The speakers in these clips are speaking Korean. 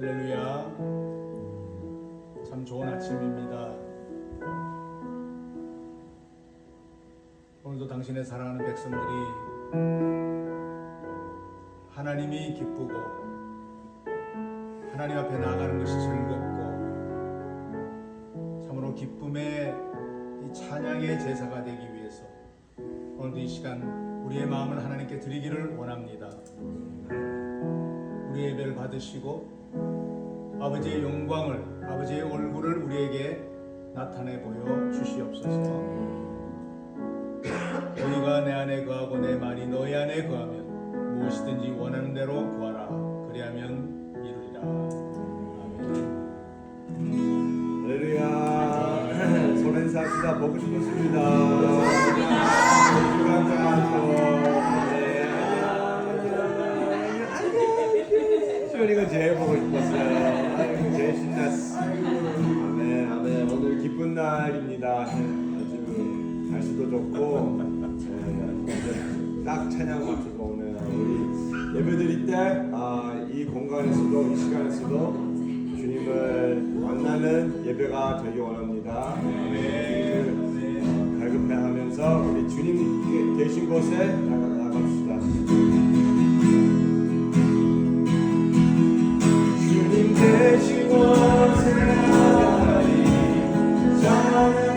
할렐루야. 참 좋은 아침입니다. 오늘도 당신의 사랑하는 백성들이 하나님이 기쁘고 하나님 앞에 나아가는 것이 즐겁고 참으로 기쁨의 이 찬양의 제사가 되기 위해서 오늘도 이 시간 우리의 마음을 하나님께 드리기를 원합니다. 우리의 예배를 받으시고 아버지의 영광을, 아버지의 얼굴을 우리에게 나타내 보여 주시옵소서. 너희가 내 안에 거하고 내 말이 너희 안에 거하면 무엇이든지 원하는 대로 구하라. 그리하면 이루리라. 아멘. 할렐루야. 손행사 기다 보고 싶었습니다. 시원이가 제일 보고 싶었어요. 아이고 제일 신났어. 아멘 아멘. 오늘 기쁜 날입니다. 아주 날씨도 좋고 딱 찬양 맞춰서 오늘 우리 예배드릴 때 이 공간에서도 이 시간에서도 주님을 만나는 예배가 되기 원합니다. 갈급해하면서 우리 주님 계신 곳에 나갑시다. 주님 계신 곳에 나가리 찬양을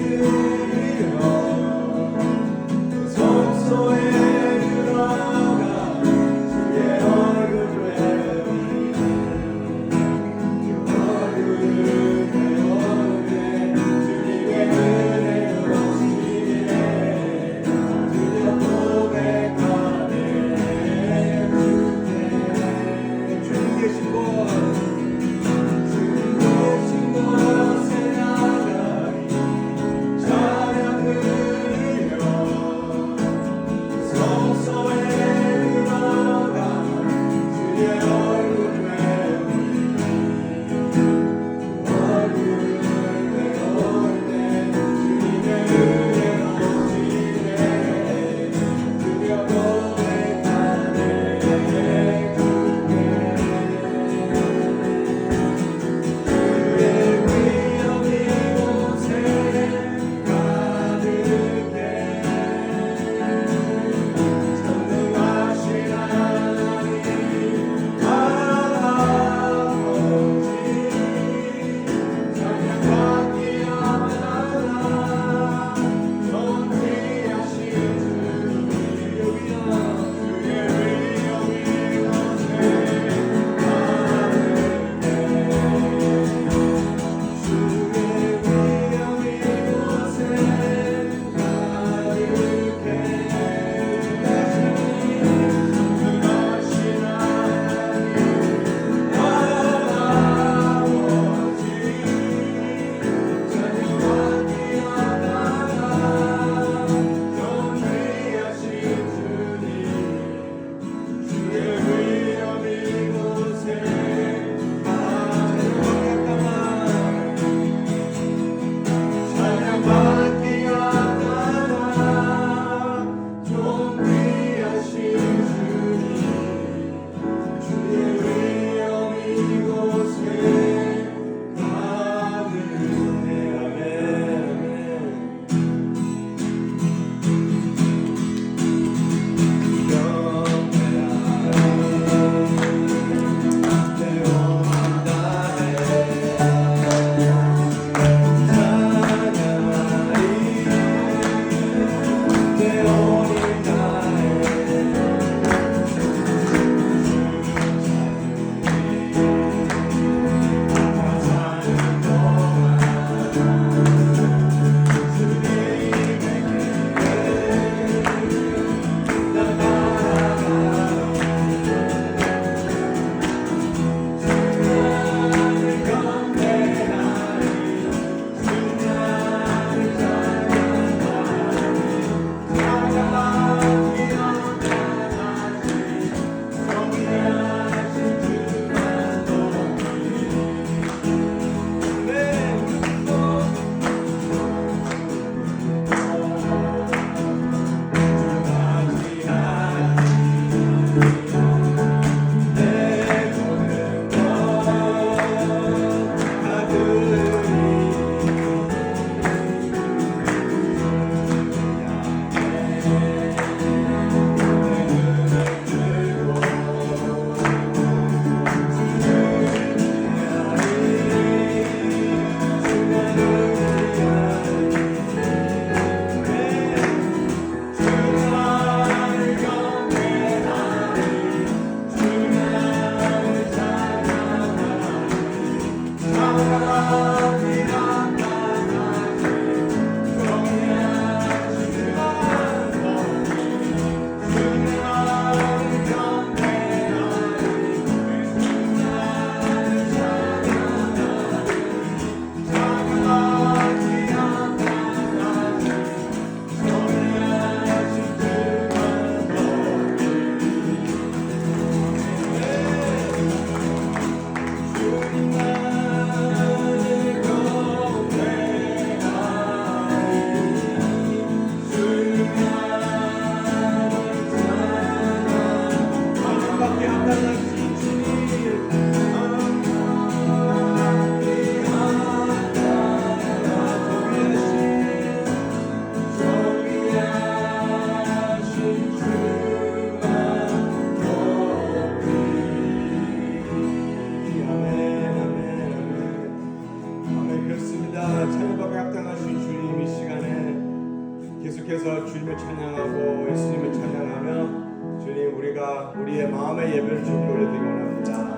원합니다. 우리의 마음의 예배를 주님께 올려드리기 원합니다.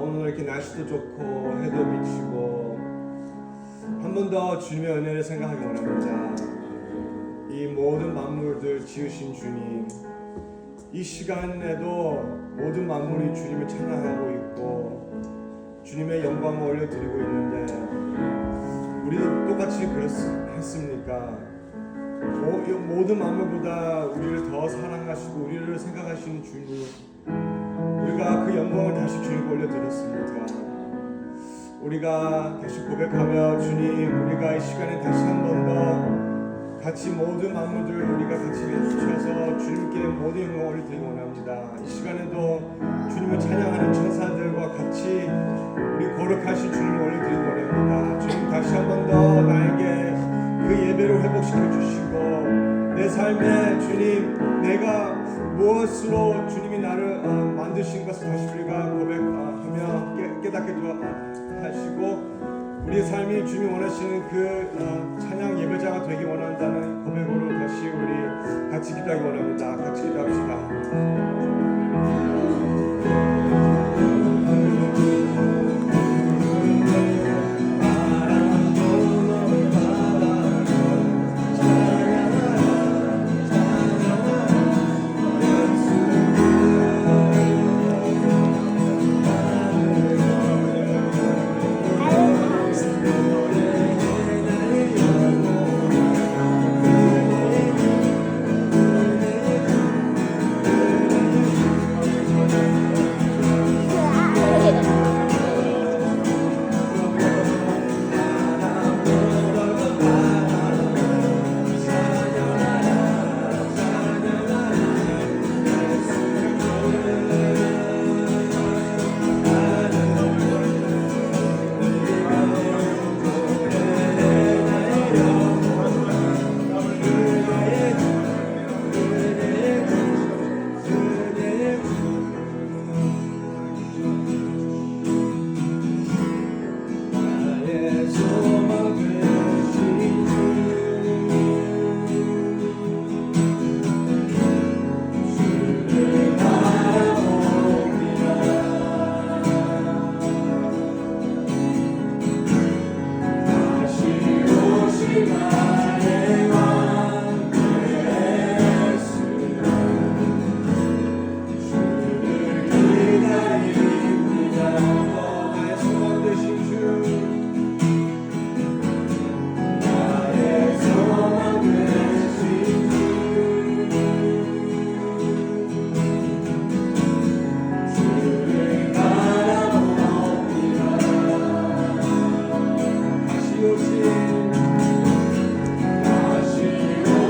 오늘 이렇게 날씨도 좋고 해도 비치고 한 번 더 주님의 은혜를 생각하기 원합니다. 이 모든 만물들 지으신 주님, 이 시간에도 모든 만물이 주님을 찬양하고 있고 주님의 영광을 올려드리고 있는데 우리도 똑같이 했습니까? 모든 만물보다 우리를 더 사랑하시고 우리를 생각하시는 주님, 우리가 그 영광을 다시 주님께 올려드렸습니까? 우리가 다시 고백하며 주님, 우리가 이 시간에 다시 한 번 더 같이 모든 만물들 우리가 같이 해주셔서 주님께 모든 영광을 올려드리기 원합니다. 이 시간에도 주님을 찬양하는 천사들과 같이 우리 거룩하신 주님을 올려드리기 원합니다. 주님, 다시 한 번 더 나에게 그 예배를 회복시켜 주시고 내 삶에 주님, 내가 무엇으로 주님이 나를 만드신 것을 다시 우리가 고백하며 깨닫게 하시고 우리의 삶이 주님이 원하시는 그 찬양 예배자가 되기 원한다는 고백으로 다시 우리 같이 기도하기 원합니다. 같이 기도합시다. 소망 되신 주를 바라봅니다. 다시 오실 날의 왕 예수 주를 기다립니다. 나의 소망 되신 주 나의 소망 되신 주 주를 바라봅니다. 다시 오신 나의 왕 예수 주를 기다립니다. 주님 밤이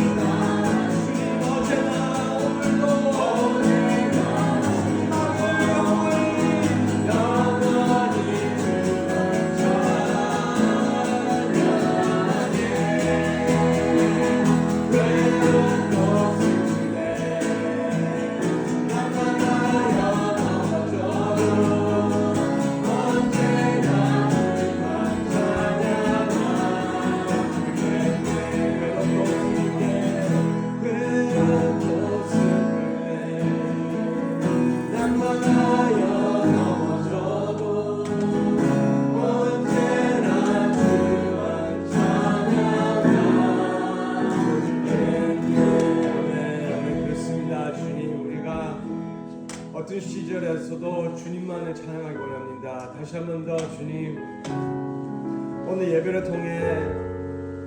낮이나 언제나 오늘도 영원히 주만 찬양하네. 외로운 모습에 남나하여 넘어져도 언제나 어떤 시절에서도 주님만을 찬양하기 원합니다. 다시 한 번 더 주님, 오늘 예배를 통해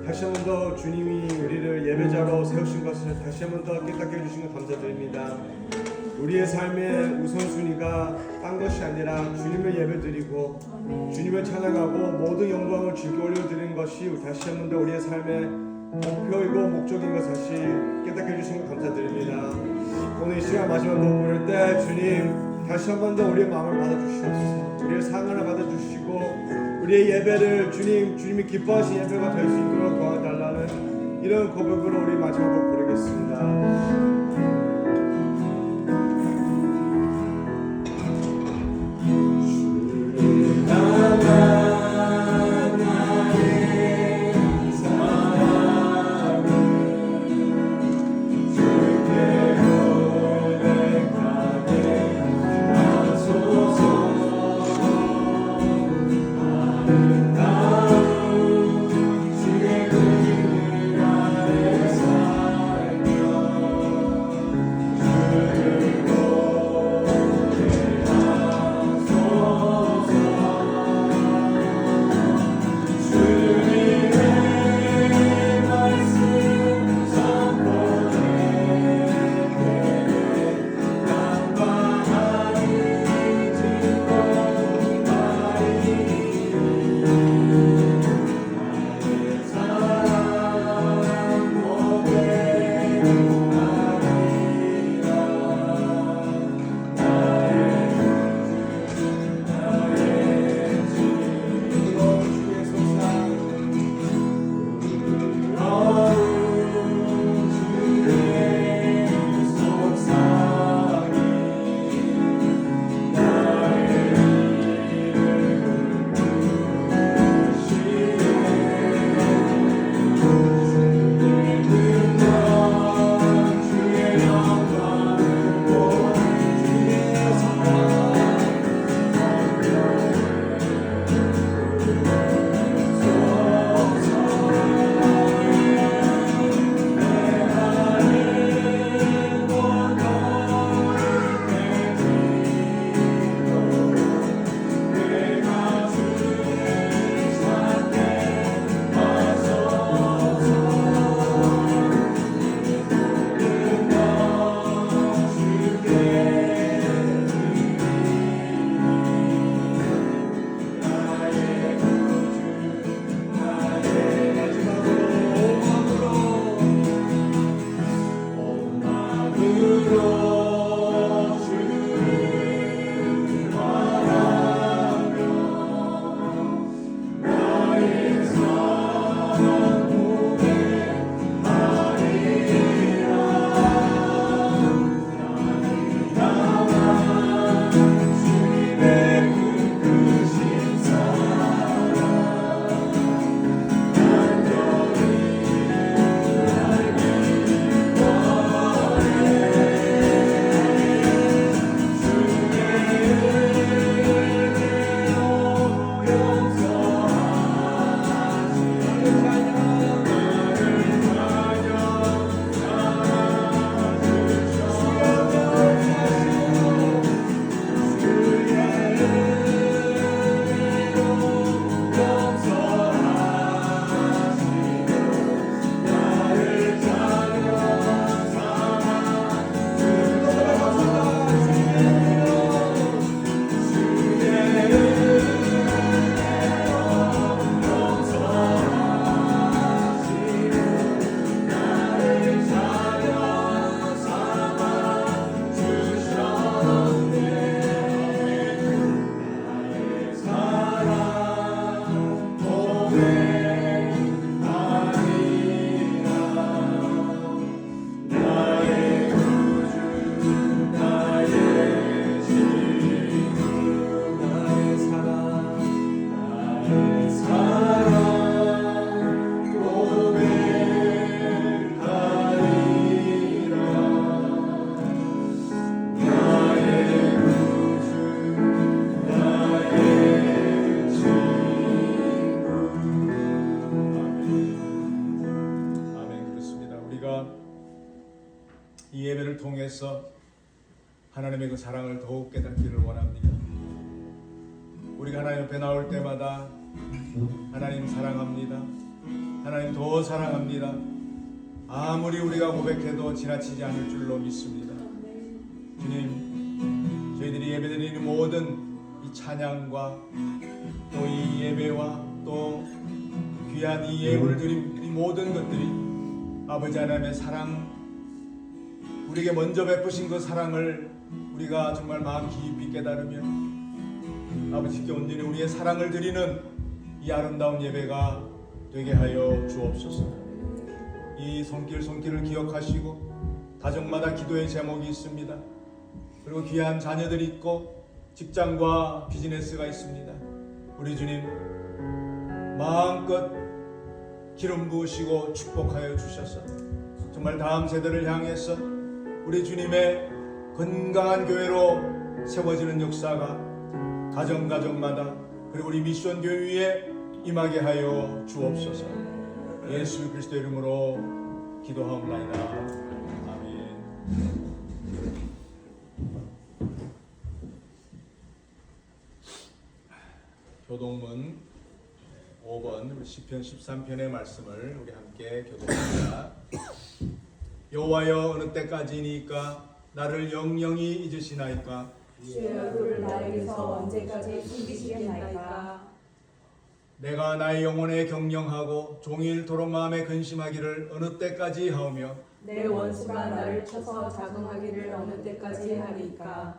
다시 한 번 더 주님이 우리를 예배자로 세우신 것을 다시 한 번 더 깨닫게 해주신 것 감사드립니다. 우리의 삶의 우선순위가 딴 것이 아니라 주님을 예배드리고 주님을 찬양하고 모든 영광을 주님께 올려드리는 것이 다시 한 번 더 우리의 삶의 목표이고 목적인 것 다시 깨닫게 해주신 것 감사드립니다. 오늘 이 시간 마지막 번 부를 때 주님 다시 한 번 더 우리의 마음을 받아주시옵소서. 우리의 상을 받아주시고 우리의 예배를 주님이 기뻐하신 예배가 될 수 있도록 도와달라는 이런 고백으로 우리 마지막 곡 부르겠습니다. 통해서 하나님의 그 사랑을 더욱 깨닫기를 원합니다. 우리가 하나님 앞에 나올 때마다 하나님 사랑합니다. 하나님 더 사랑합니다. 아무리 우리가 고백해도 지나치지 않을 줄로 믿습니다. 주님, 저희들이 예배드리는 모든 이 찬양과 또 이 예배와 또 귀한 이 예물을 드린 이 모든 것들이 아버지 하나님의 사랑, 우리에게 먼저 베푸신 그 사랑을 우리가 정말 마음 깊이 깨달으며 아버지께 온전히 우리의 사랑을 드리는 이 아름다운 예배가 되게 하여 주옵소서. 이 손길을 기억하시고 가정마다 기도의 제목이 있습니다. 그리고 귀한 자녀들이 있고 직장과 비즈니스가 있습니다. 우리 주님 마음껏 기름 부으시고 축복하여 주셔서 정말 다음 세대를 향해서 우리 주님의 건강한 교회로 세워지는 역사가 가정마다 그리고 우리 미션 교회 위에 임하게 하여 주옵소서. 예수 그리스도 이름으로 기도하옵나이다. 아멘. 교동문 5번 시편 13편의 말씀을 우리 함께 교독합니다. 여호와여 어느 때까지니까 나를 영영히 잊으시나이까? 주여 그를 나에게서 언제까지 숨기시겠나이까? 내가 나의 영혼에 경영하고 종일토록 마음에 근심하기를 어느 때까지 하오며 내 원수가 나를 쳐서 자긍하기를 어느 때까지 하리까?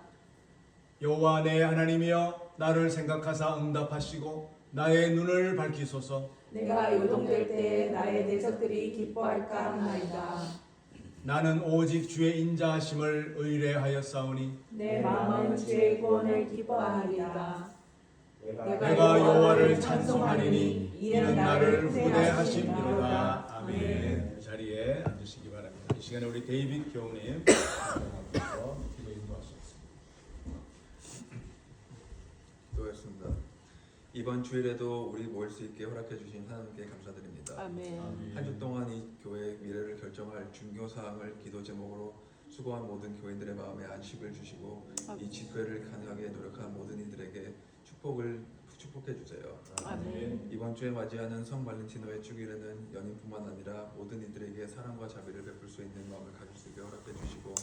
여호와 내 하나님이여 나를 생각하사 응답하시고 나의 눈을 밝히소서. 내가 요동될 때에 나의 대적들이 기뻐할까 하나이다. 나는 오직 주의 인자하심을 의뢰하였사오니 내 마음은 주의 구원을 기뻐하리이다. 내가 여호와를 찬송하리니 이는 나를 후대하심이로다. 아멘. 이 자리에 앉으시기 바랍니다. 이 시간에 우리 데이빗 교우님 앞에서 기도 인도하셨습니다. 기도했습니다. 이번 주일에도 우리 모일 수 있게 허락해 주신 하나님께 감사드립니다. 아멘. 한 주 동안 이 교회의 미래를 결정할 중요 사항을 기도 제목으로 수고한 모든 교인들의 마음에 안식을 주시고 이 집회를 가능하게 노력한 모든 이들에게 축복해 주세요. 아멘. 이번 주에 맞이하는 성 발렌티노의 주일에는 연인뿐만 아니라 모든 이들에게 사랑과 자비를 베풀 수 있는 마음을 가질 수 있게 허락해 주시고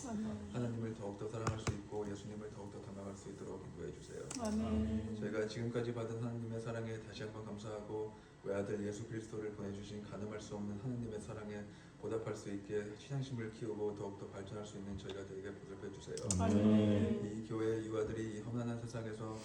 하나님을 더욱더 사랑할 수 있고 예수님을 더욱더 닮아갈 수 있도록 인도해 주세요. 아멘. 저희가 지금까지 받은 하나님의 사랑에 다시 한번 감사하고 외아들 예수 그리스도를 보내주신 가늠할 수 없는 하나님의 사랑에 보답할 수 있게 신앙심을 키우고 더욱더 발전할 수 있는 저희가 되게 보답해 주세요. 아멘. 이 교회 유아들이 이 험난한 세상에서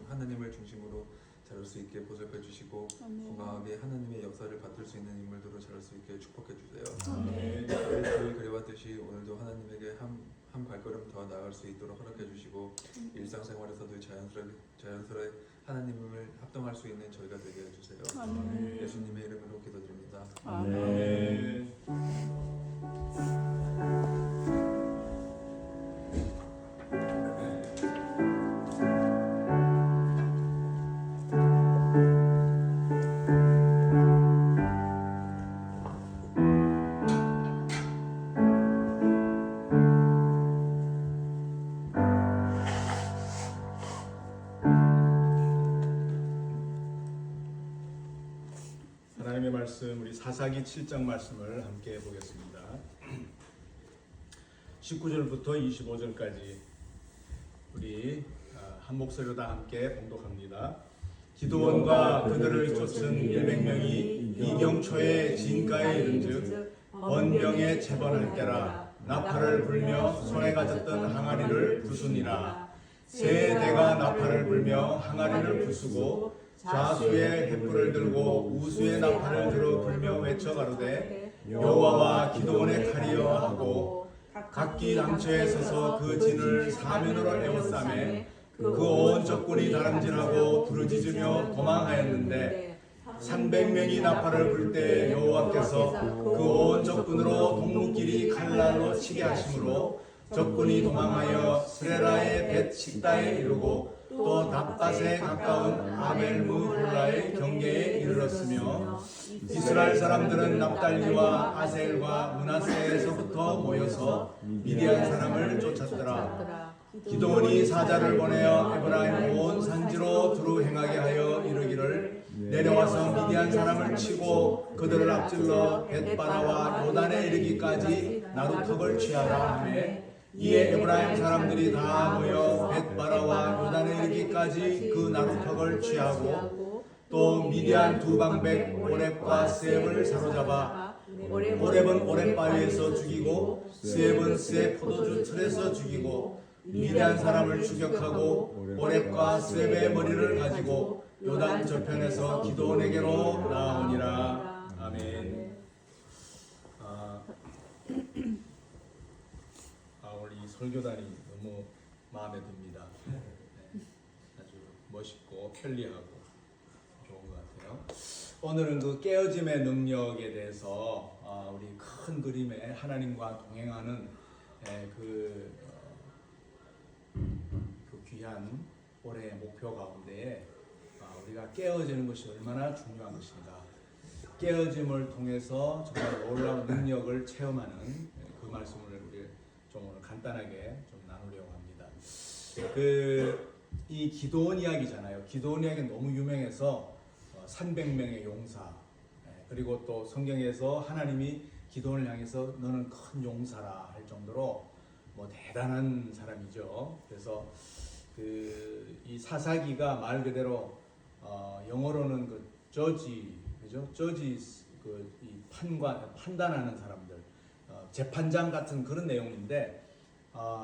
하나님을 중심으로 자랄 수 있게 보살펴 주시고 건강하게 하나님의 역사를 받을 수 있는 인물들로 자랄 수 있게 축복해 주세요. 아멘. 주일 그래왔듯이 오늘도 하나님에게 한 발걸음 더 나아갈 수 있도록 허락해 주시고 일상생활에서도 자연스레 하나님을 합동할 수 있는 저희가 되게 해주세요. 아멘. 예수님의 이름으로 기도드립니다. 아멘. 하나님의 말씀 우리 사사기 7장 말씀을 함께 보겠습니다. 19절부터 25절까지 우리 한 목소리로 다 함께 봉독합니다. 기드온과 그들을 쫓은 100명이 이경초의 진가에 이른즉 번병에 재번할 때라 나팔을 불며 손에 가졌던 항아리를 부수니라. 세 대가 나팔을 불며 항아리를 부수고 좌수의 횃불을 들고 우수의 나팔을 들어 불며 외쳐 가로되 여호와와 기드온의 칼이여 하고 각기 당처에 서서 그 진을 사면으로 에워싸매 그 온 적군이 다름질하고 부르짖으며 도망하였는데 300명이 나팔을 불 때 여호와께서 그 온 적군으로 동무끼리 칼날로 치게 하심으로 적군이 도망하여 스레라의 벳 식다에 이르고 또 답갓에 가까운 아벨무홀라의 경계에 이르렀으며 이스라엘 사람들은 납달리와 아셀과 므낫세에서부터 모여서 미디안 사람을 쫓았더라. 기드온이 사자를 보내어 에브라임 온 산지로 두루 행하게 하여 이르기를 내려와서 미디안 사람을 치고 그들을 앞질러 벳바라와 요단에 이르기까지 나루턱을 취하라 하매 이에 에브라임 사람들이 다 모여 벳바라와 요단에 이르기까지 그 나루턱을 취하고 또 미디안 두 방백 오렙과 스앱을 사로잡아 오렙은 오렙 바위에서 죽이고 스앱은 스앱 포도주 틀에서 죽이고 미디안 사람을 추격하고 오렙과 스앱의 머리를 가지고 요단 저편에서 기드온에게로 나오니라. 아멘. 오늘 이 설교단이 너무 마음에 듭니다. 네, 아주 멋있고 편리하고 좋은 것 같아요. 오늘은 그 깨어짐의 능력에 대해서 우리 큰 그림에 하나님과 동행하는 그 귀한 올해의 목표 가운데 우리가 깨어지는 것이 얼마나 중요한 것인가. 깨어짐을 통해서 정말 놀라운 능력을 체험하는 그 말씀을 우리 좀 오늘 간단하게 좀 나누려고 합니다. 이 기드온 이야기잖아요. 기드온 이야기는 너무 유명해서 300명의 용사, 그리고 또 성경에서 하나님이 기드온을 향해서 너는 큰 용사라 할 정도로 뭐 대단한 사람이죠. 그래서 이 사사기가 말 그대로 영어로는 그 저지, 그죠? 저지 이 판단하는 사람들, 재판장 같은 그런 내용인데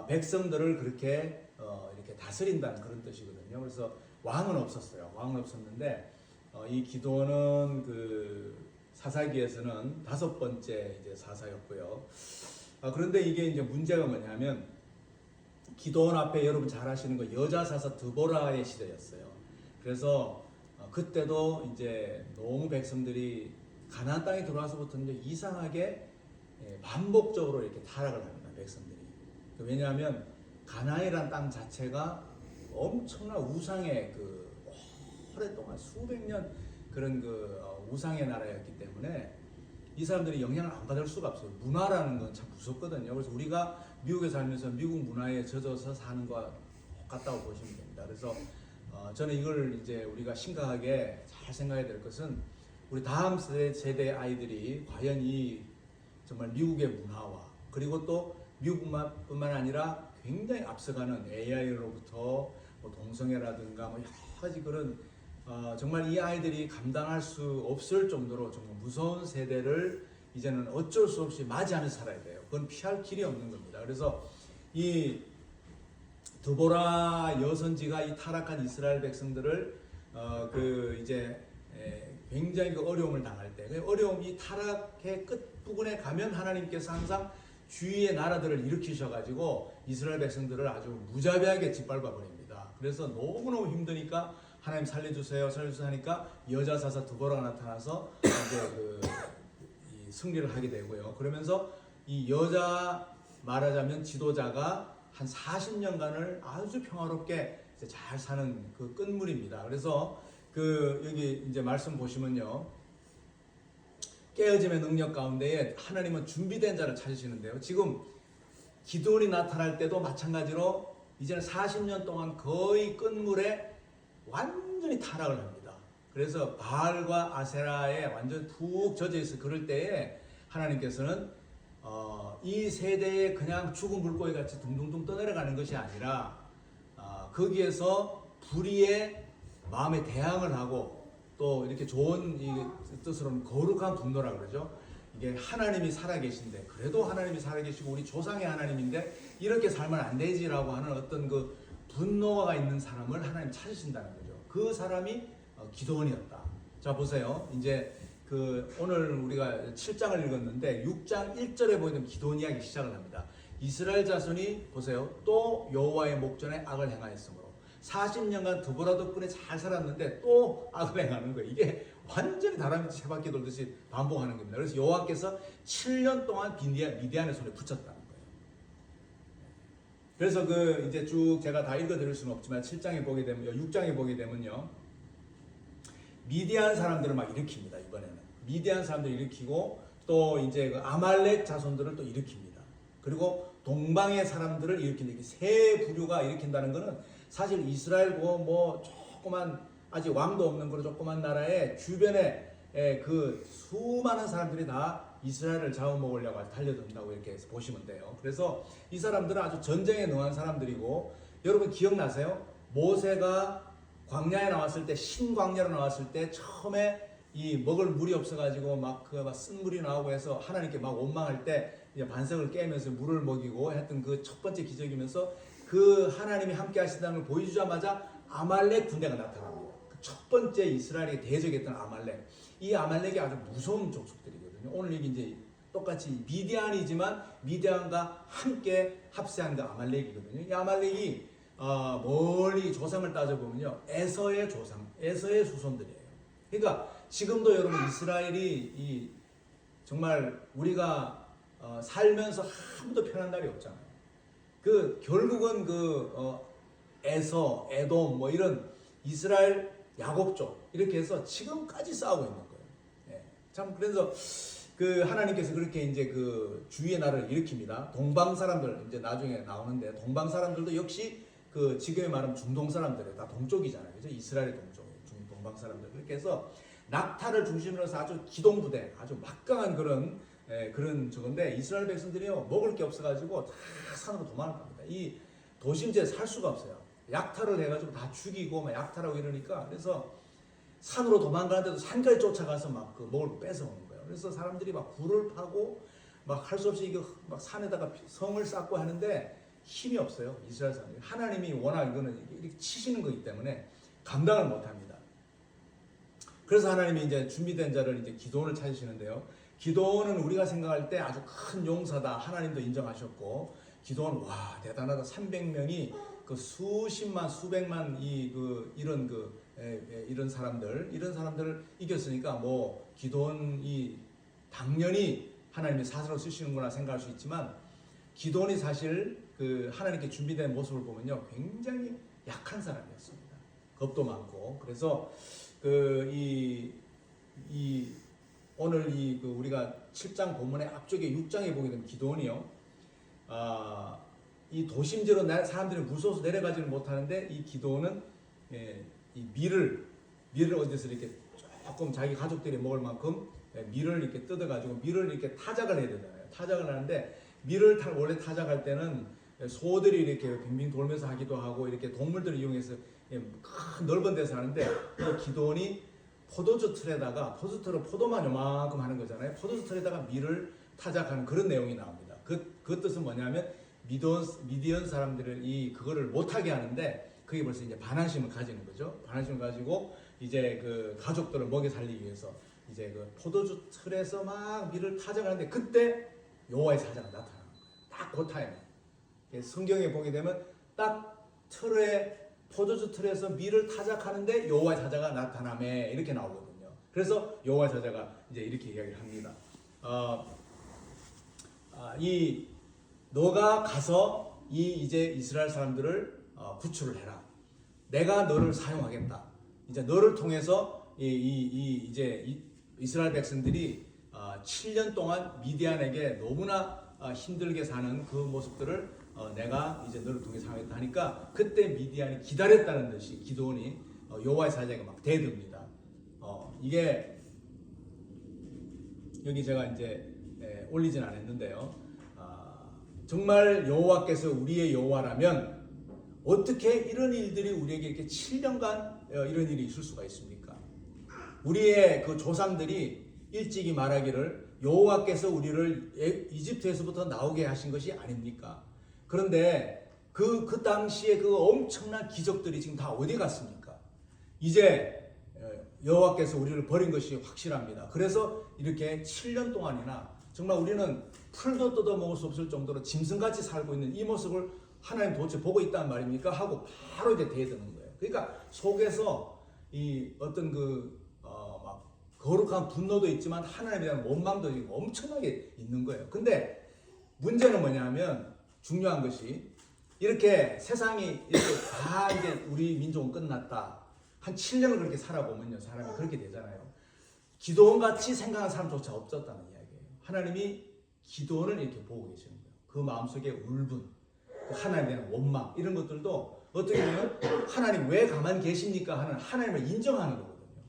백성들을 그렇게 이렇게 다스린다는 그런 뜻이거든요. 그래서 왕은 없었어요. 왕은 없었는데 이 기드온은 그 사사기에서는 5번째 이제 사사였고요. 그런데 이게 이제 문제가 뭐냐면 기드온 앞에 여러분 잘 아시는 거 여자 사사 드보라의 시대였어요. 그래서 그때도 이제 너무 백성들이 가나안 땅에 들어와서부터 이제 이상하게 반복적으로 이렇게 타락을 합니다. 백성들이. 왜냐하면 가나안이라는 땅 자체가 엄청난 우상의 그 오랫동안 수백 년 그런 그 우상의 나라였기 때문에 이 사람들이 영향을 안 받을 수가 없어요. 문화라는 건 참 무섭거든요. 그래서 우리가 미국에 살면서 미국 문화에 젖어서 사는 것과 똑같다고 보시면 됩니다. 그래서 저는 이걸 이제 우리가 심각하게 잘 생각해야 될 것은 우리 다음 세대 아이들이 과연 이 정말 미국의 문화와 그리고 또 미국뿐만 아니라 굉장히 앞서가는 AI로부터 뭐 동성애라든가 뭐 여러 가지 그런 정말 이 아이들이 감당할 수 없을 정도로 정말 무서운 세대를 이제는 어쩔 수 없이 맞이하면서 살아야 돼요. 그건 피할 길이 없는 겁니다. 그래서 이 드보라 여선지가 이 타락한 이스라엘 백성들을 이제 굉장히 그 어려움을 당할 때, 그 어려움이 타락의 끝 부분에 가면 하나님께서 항상 주위의 나라들을 일으키셔가지고 이스라엘 백성들을 아주 무자비하게 짓밟아 버립니다. 그래서 너무너무 힘드니까 하나님 살려주세요 하니까 여자 사사 드보라가 나타나서 이제 이 승리를 하게 되고요. 그러면서 이 여자 말하자면 지도자가 한 40년간을 아주 평화롭게 이제 잘 사는 그 끝물입니다. 그래서 여기 이제 말씀 보시면요. 깨어짐의 능력 가운데에 하나님은 준비된 자를 찾으시는데요. 지금 기드온이 나타날 때도 마찬가지로 이제는 40년 동안 거의 끝물에 완전히 타락을 합니다. 그래서 바알과 아세라에 완전 푹 젖어 있어. 그럴 때에 하나님께서는 이 세대에 그냥 죽은 물고기 같이 둥둥둥 떠내려가는 것이 아니라 거기에서 불의의 마음에 대항을 하고 또 이렇게 좋은 이 뜻으로는 거룩한 분노라 그러죠. 이게 하나님이 살아계신데 그래도 하나님이 살아계시고 우리 조상의 하나님인데 이렇게 살면 안 되지라고 하는 어떤 그 분노가 있는 사람을 하나님 찾으신다는 거죠. 그 사람이 기드온이었다. 자 보세요. 이제 오늘 우리가 7장을 읽었는데 6장 1절에 보이는 기드온 이야기 시작을 합니다. 이스라엘 자손이 보세요. 또 여호와의 목전에 악을 행하였으므로 40년간 드보라 덕분에 잘 살았는데 또 악을 행하는 거예요. 이게 완전히 다람쥐 세 바퀴 돌듯이 반복하는 겁니다. 그래서 여호와께서 7년 동안 미디안의 손에 붙였다는 거예요. 그래서 그 이제 쭉 제가 다 읽어드릴 수는 없지만 7장에 보게 되면 6장에 보게 되면요. 미디안 사람들을 막 일으킵니다. 이번에는 미디안 사람들을 일으키고 또 이제 그 아말렉 자손들을 또 일으킵니다. 그리고 동방의 사람들을 일으킨다. 세 부류가 일으킨다는 것은 사실 이스라엘고 뭐 조그만 아직 왕도 없는 그런 조그만 나라의 주변에 그 수많은 사람들이 다 이스라엘을 잡아먹으려고 달려든다고 이렇게 보시면 돼요. 그래서 이 사람들은 아주 전쟁에 능한 사람들이고, 여러분 기억나세요? 모세가 광야에 나왔을 때, 신광야로 나왔을 때 처음에 이 먹을 물이 없어가지고 막 쓴 물이 나오고 해서 하나님께 막 원망할 때 이제 반석을 깨면서 물을 먹이고 했던 그 첫 번째 기적이면서 그 하나님이 함께 하신다는 걸 보여주자마자 아말렉 군대가 나타납니다. 그 첫 번째 이스라엘이 대적했던 아말렉. 이 아말렉이 아주 무서운 족속들이거든요. 오늘 여기 이제 똑같이 미디안이지만 미디안과 함께 합세한 그 아말렉이거든요. 이 아말렉이 멀리 조상을 따져보면요, 에서의 조상, 에서의 후손들이에요. 그러니까 지금도 여러분 이스라엘이 정말 우리가 살면서 한 번도 편한 날이 없잖아요. 그 결국은 에서, 에돔 뭐 이런 이스라엘 야곱족 이렇게 해서 지금까지 싸우고 있는 거예요. 예. 참 그래서 그 하나님께서 그렇게 이제 그 주위의 나라를 일으킵니다. 동방 사람들 이제 나중에 나오는데, 동방 사람들도 역시 그 지금의 말하면 중동 사람들이에요. 다 동쪽이잖아요. 그죠? 이스라엘의 동쪽이에요. 동방 사람들. 그렇게 해서 낙타를 중심으로 해서 아주 기동부대, 아주 막강한 그런 저건데, 이스라엘 백성들이요 먹을 게 없어가지고 다 산으로 도망을 갑니다. 이 도심지에 살 수가 없어요. 약탈을 해가지고 다 죽이고 막 약탈하고 이러니까, 그래서 산으로 도망가는데도 산까지 쫓아가서 막 그 먹을 거 뺏어오는 거예요. 그래서 사람들이 막 굴을 파고 막 할 수 없이 이거 막 산에다가 성을 쌓고 하는데 힘이 없어요. 이스라엘 사람들이. 하나님이 워낙 이거는 이렇게 치시는 거기 때문에 감당을 못합니다. 그래서 하나님이 이제 준비된 자를 이제 기도원을 찾으시는데요. 기도원은 우리가 생각할 때 아주 큰 용사다. 하나님도 인정하셨고, 기도원 와 대단하다. 300명이 그 수십만 수백만 이런 사람들을 이겼으니까 뭐 기도원이 당연히 하나님이 사사로 쓰시는구나 생각할 수 있지만, 기도원이 사실 그 하나님께 준비된 모습을 보면요 굉장히 약한 사람이었습니다. 겁도 많고. 그래서 오늘 우리가 7장 본문의 앞쪽에 6장에 보게 되면 기도원이요, 이 도심지로 사람들이 무서워서 내려가지는 못하는데, 이 기도원은 이 밀을 어디서 이렇게 조금 자기 가족들이 먹을 만큼 밀을 이렇게 뜯어가지고 밀을 이렇게 타작을 해야 되잖아요. 타작을 하는데, 밀을 원래 타작할 때는 소들이 이렇게 빙빙 돌면서 하기도 하고 이렇게 동물들을 이용해서 큰 넓은 데서 하는데, 이 기도원이 포도주 틀에다가, 포도주틀은 포도만 요만큼 하는 거잖아요. 포도주 틀에다가 밀을 타작하는 그런 내용이 나옵니다. 그 뜻은 뭐냐면 미디안 사람들을 그거를 못하게 하는데, 그게 벌써 이제 반항심을 가지는 거죠. 반항심을 가지고 이제 그 가족들을 먹여 살리기 위해서 이제 그 포도주 틀에서 막 밀을 타작하는데, 그때 여호와의 사자가 나타나는 거예요. 딱 그 타임에. 성경에 보게 되면 딱 포도주 틀에서 밀을 타작하는데 여호와의 사자가 나타나매 이렇게 나오거든요. 그래서 여호와의 사자가 이제 이렇게 이야기를 합니다. 너가 가서 이제 이스라엘 사람들을 구출을 해라. 내가 너를 사용하겠다. 이제 너를 통해서 이제 이스라엘 백성들이 7년 동안 미디안에게 너무나 힘들게 사는 그 모습들을 내가 이제 너를 통해 사용하겠다 하니까, 그때 미디안이 기다렸다는 듯이 기도원이 여호와의 사자가 막 대듭니다. 이게 여기 제가 이제 올리진 않았는데요. 정말 여호와께서 우리의 여호와라면 어떻게 이런 일들이 우리에게 이렇게 7년간 이런 일이 있을 수가 있습니까? 우리의 그 조상들이 일찍이 말하기를 여호와께서 우리를 이집트에서부터 나오게 하신 것이 아닙니까? 그런데 그 당시에 그 엄청난 기적들이 지금 다 어디 갔습니까? 이제 여호와께서 우리를 버린 것이 확실합니다. 그래서 이렇게 7년 동안이나 정말 우리는 풀도 뜯어 먹을 수 없을 정도로 짐승같이 살고 있는 이 모습을 하나님 도대체 보고 있단 말입니까? 하고 바로 이제 대드는 거예요. 그러니까 속에서 이 어떤 막 거룩한 분노도 있지만 하나님에 대한 원망도 엄청나게 있는 거예요. 근데 문제는 뭐냐면, 중요한 것이 이렇게 세상이 이렇게 다 이제 우리 민족은 끝났다. 한 7년을 그렇게 살아보면요, 사람이 그렇게 되잖아요. 기도원 같이 생각하는 사람조차 없었다는 이야기예요. 하나님이 기도원을 이렇게 보고 계시는 거예요. 그 마음속에 울분, 그 하나님에 대한 원망 이런 것들도 어떻게 보면 하나님 왜 가만히 계십니까 하는 하나님을 인정하는 거거든요.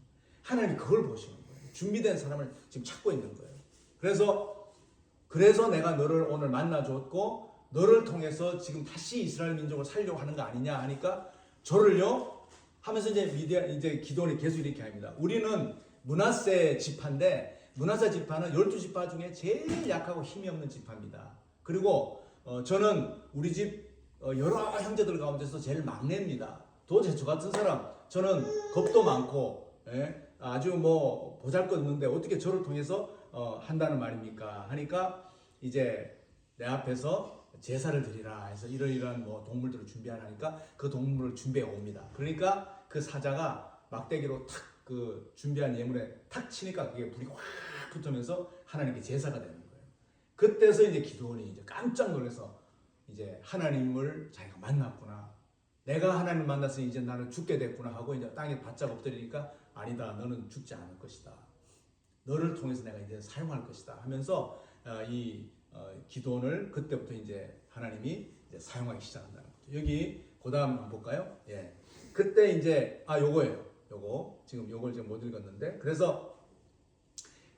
하나님이 그걸 보시는 거예요. 준비된 사람을 지금 찾고 있는 거예요. 그래서 내가 너를 오늘 만나줬고 너를 통해서 지금 다시 이스라엘 민족을 살려고 하는 거 아니냐 하니까 저를요 하면서 이제 기도원이 계속 이렇게 합니다. 우리는 므낫세 지파인데 므낫세 지파는 12지파 중에 제일 약하고 힘이 없는 지파입니다. 그리고 저는 우리 집 여러 형제들 가운데서 제일 막내입니다. 도대체 저 같은 사람, 저는 겁도 많고 아주 뭐 보잘것없는데 어떻게 저를 통해서 한다는 말입니까? 하니까 이제 내 앞에서 제사를 드리라 해서 이러이러한 뭐 동물들을 준비하라니까 그 동물을 준비해 옵니다. 그러니까 그 사자가 막대기로 탁 그 준비한 예물에 탁 치니까 그게 불이 확 붙으면서 하나님께 제사가 되는 거예요. 그때서 이제 기도원이 이제 깜짝 놀라서 이제 하나님을 자기가 만났구나. 내가 하나님을 만났으니 이제 나는 죽게 됐구나 하고 이제 땅에 바짝 엎드리니까 아니다. 너는 죽지 않을 것이다. 너를 통해서 내가 이제 사용할 것이다 하면서 이 기도원을 그때부터 이제 하나님이 이제 사용하기 시작한다는 거죠. 여기 그다음 한번 볼까요? 예. 그때 이제 요거예요. 요거 지금 요걸 지금 못 읽었는데 그래서